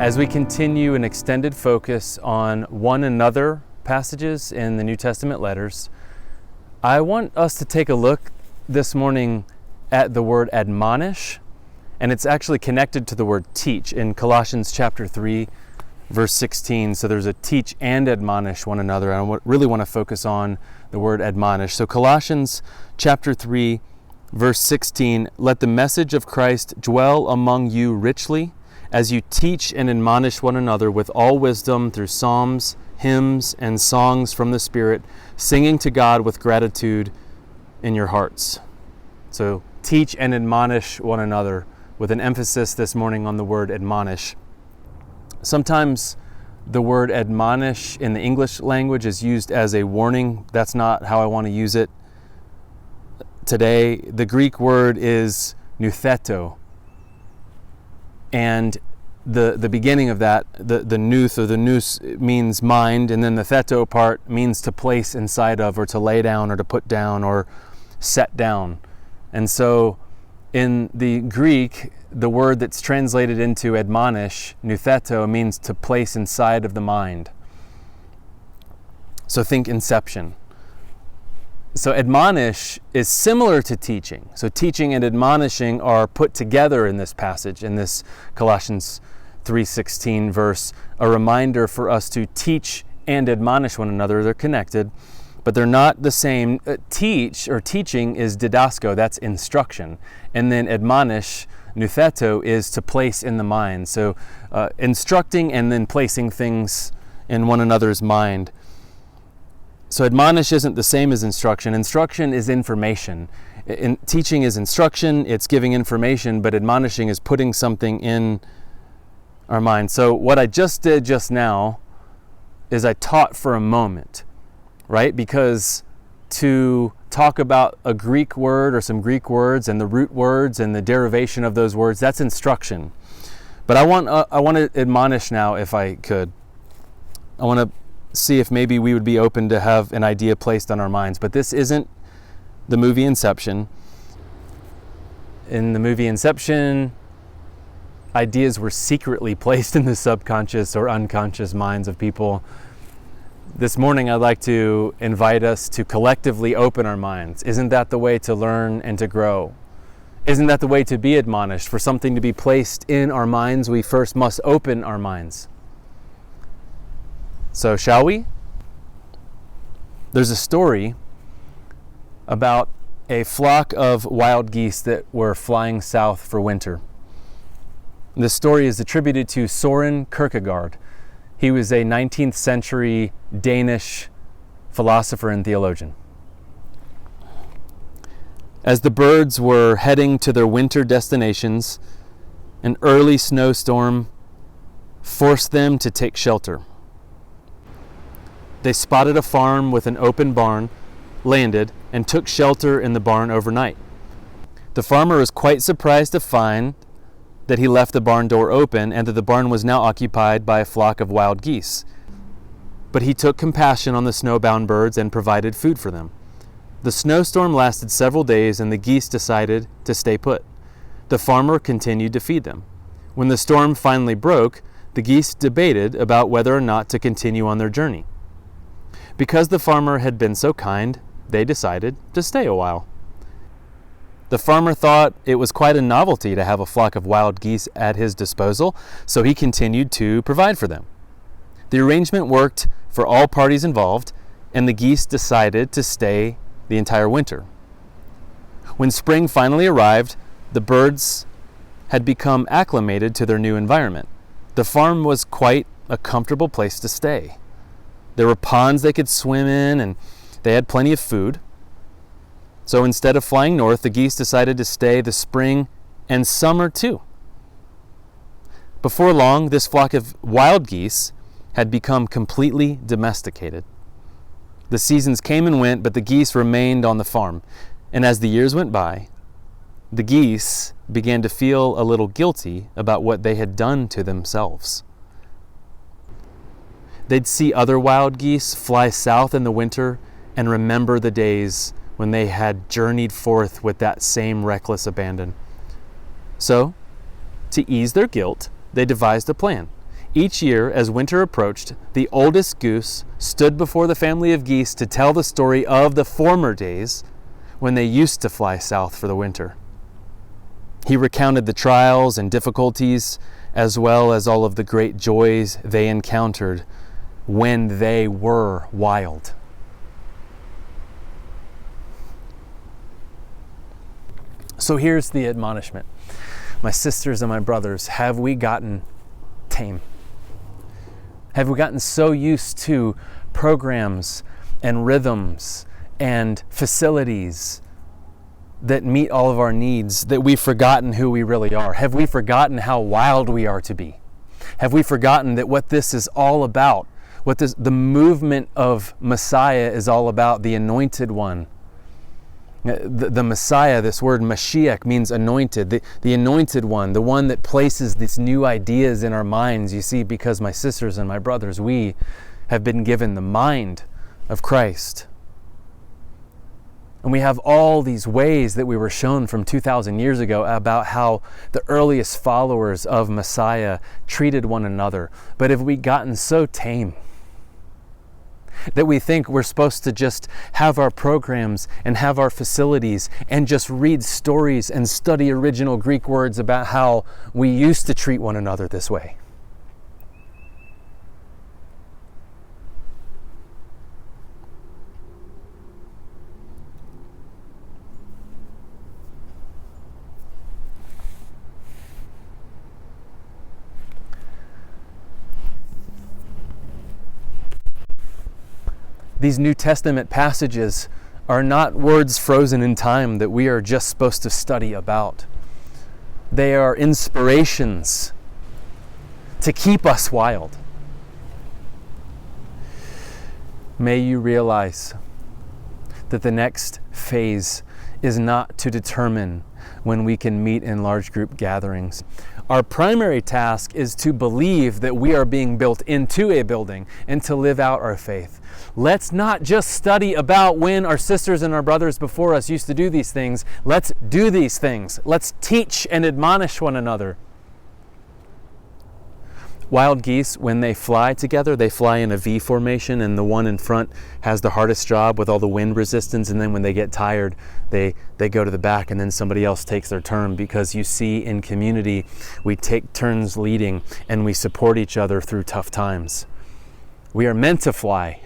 As we continue an extended focus on one another passages in the New Testament letters, I want us to take a look this morning at the word admonish, and it's actually connected to the word teach in Colossians chapter 3, verse 16. So there's a teach and admonish one another, and I really want to focus on the word admonish. So Colossians chapter 3, verse 16, let the message of Christ dwell among you richly, as you teach and admonish one another with all wisdom through psalms, hymns, and songs from the Spirit, singing to God with gratitude in your hearts. So teach and admonish one another, with an emphasis this morning on the word admonish. Sometimes the word admonish in the English language is used as a warning. That's not how I want to use it today. The Greek word is noutheto. And the beginning of that, the nous or the nous means mind, and then the theto part means to place inside of, or to lay down, or to put down, or set down. And so in the Greek, the word that's translated into admonish, noutheto, means to place inside of the mind. So think inception. So admonish is similar to teaching. So teaching and admonishing are put together in this passage, in this Colossians 3:16 verse, a reminder for us to teach and admonish one another. They're connected, but they're not the same. Teach or teaching is didasko, that's instruction. And then admonish, noutheto, is to place in the mind. So instructing and then placing things in one another's mind. So admonish isn't the same as instruction. Instruction is information. Teaching is instruction, it's giving information, but admonishing is putting something in our mind. So what I just did just now is I taught for a moment, right? Because to talk about a Greek word or some Greek words and the root words and the derivation of those words, that's instruction. But I want to admonish now, if I could. I want to see if maybe we would be open to have an idea placed on our minds. But this isn't the movie Inception. In the movie Inception, ideas were secretly placed in the subconscious or unconscious minds of people. This morning, I'd like to invite us to collectively open our minds. Isn't that the way to learn and to grow? Isn't that the way to be admonished? For something to be placed in our minds, we first must open our minds. So shall we? There's a story about a flock of wild geese that were flying south for winter. This story is attributed to Søren Kierkegaard. He was a 19th century Danish philosopher and theologian. As the birds were heading to their winter destinations, an early snowstorm forced them to take shelter. They spotted a farm with an open barn, landed, and took shelter in the barn overnight. The farmer was quite surprised to find that he left the barn door open and that the barn was now occupied by a flock of wild geese. But he took compassion on the snowbound birds and provided food for them. The snowstorm lasted several days and the geese decided to stay put. The farmer continued to feed them. When the storm finally broke, the geese debated about whether or not to continue on their journey. Because the farmer had been so kind, they decided to stay a while. The farmer thought it was quite a novelty to have a flock of wild geese at his disposal, so he continued to provide for them. The arrangement worked for all parties involved, and the geese decided to stay the entire winter. When spring finally arrived, the birds had become acclimated to their new environment. The farm was quite a comfortable place to stay. There were ponds they could swim in, and they had plenty of food. So instead of flying north, the geese decided to stay the spring and summer too. Before long, this flock of wild geese had become completely domesticated. The seasons came and went, but the geese remained on the farm. And as the years went by, the geese began to feel a little guilty about what they had done to themselves. They'd see other wild geese fly south in the winter and remember the days when they had journeyed forth with that same reckless abandon. So, to ease their guilt, they devised a plan. Each year, as winter approached, the oldest goose stood before the family of geese to tell the story of the former days when they used to fly south for the winter. He recounted the trials and difficulties, as well as all of the great joys they encountered when they were wild. So here's the admonishment. My sisters and my brothers, have we gotten tame? Have we gotten so used to programs and rhythms and facilities that meet all of our needs that we've forgotten who we really are? Have we forgotten how wild we are to be? Have we forgotten that what this is all about, the movement of Messiah is all about, the anointed one? The Messiah, this word Mashiach means anointed, the anointed one, the one that places these new ideas in our minds. You see, because my sisters and my brothers, we have been given the mind of Christ. And we have all these ways that we were shown from 2,000 years ago about how the earliest followers of Messiah treated one another. But have we gotten so tame that we think we're supposed to just have our programs and have our facilities and just read stories and study original Greek words about how we used to treat one another this way? These New Testament passages are not words frozen in time that we are just supposed to study about. They are inspirations to keep us wild. May you realize that the next phase is not to determine when we can meet in large group gatherings. Our primary task is to believe that we are being built into a building and to live out our faith. Let's not just study about when our sisters and our brothers before us used to do these things. Let's do these things. Let's teach and admonish one another. Wild geese, when they fly together, they fly in a V formation, and the one in front has the hardest job with all the wind resistance, and then when they get tired, they go to the back, and then somebody else takes their turn, because you see, in community, we take turns leading, and we support each other through tough times. We are meant to fly.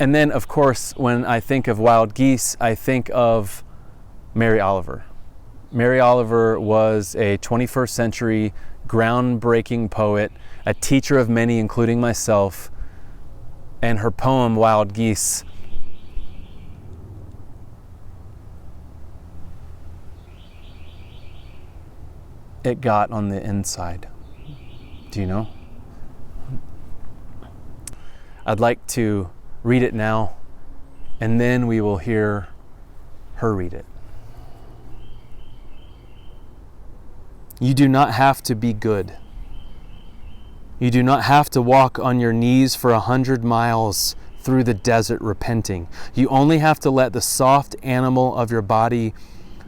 And then, of course, when I think of wild geese, I think of Mary Oliver. Mary Oliver was a 21st century groundbreaking poet, a teacher of many, including myself, and her poem, Wild Geese, it got on the inside. Do you know? I'd like to read it now, and then we will hear her read it. You do not have to be good. You do not have to walk on your knees for 100 miles through the desert repenting. You only have to let the soft animal of your body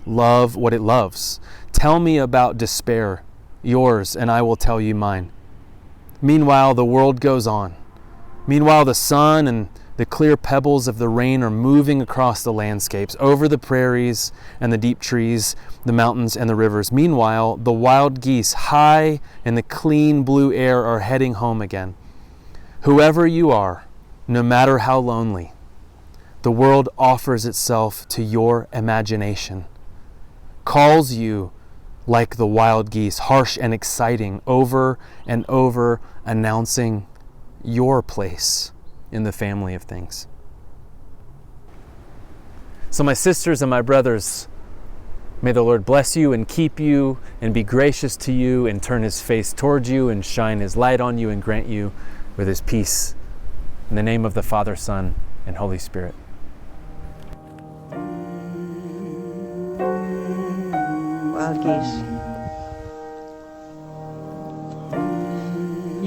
love what it loves. Tell me about despair, yours, and I will tell you mine. Meanwhile, the world goes on. Meanwhile, the sun and the clear pebbles of the rain are moving across the landscapes, over the prairies and the deep trees, the mountains and the rivers. Meanwhile, the wild geese, high in the clean blue air, are heading home again. Whoever you are, no matter how lonely, the world offers itself to your imagination, calls you like the wild geese, harsh and exciting, over and over, announcing your place in the family of things. So my sisters and my brothers, may the Lord bless you and keep you and be gracious to you and turn his face towards you and shine his light on you and grant you with his peace. In the name of the Father, Son, and Holy Spirit. Wild geese.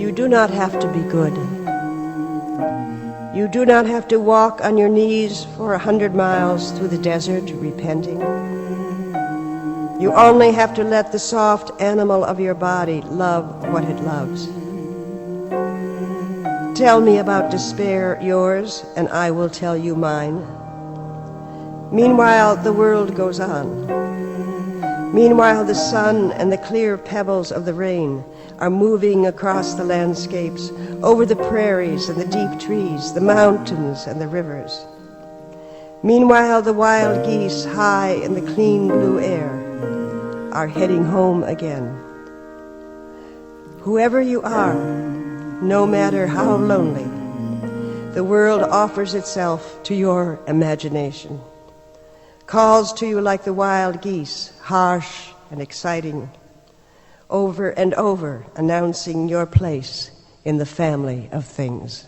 You do not have to be good. You do not have to walk on your knees for 100 miles through the desert repenting. You only have to let the soft animal of your body love what it loves. Tell me about despair, yours, and I will tell you mine. Meanwhile, the world goes on. Meanwhile, the sun and the clear pebbles of the rain are moving across the landscapes, over the prairies and the deep trees, the mountains and the rivers. Meanwhile, the wild geese, high in the clean blue air, are heading home again. Whoever you are, no matter how lonely, the world offers itself to your imagination, calls to you like the wild geese, harsh and exciting, over and over announcing your place in the family of things.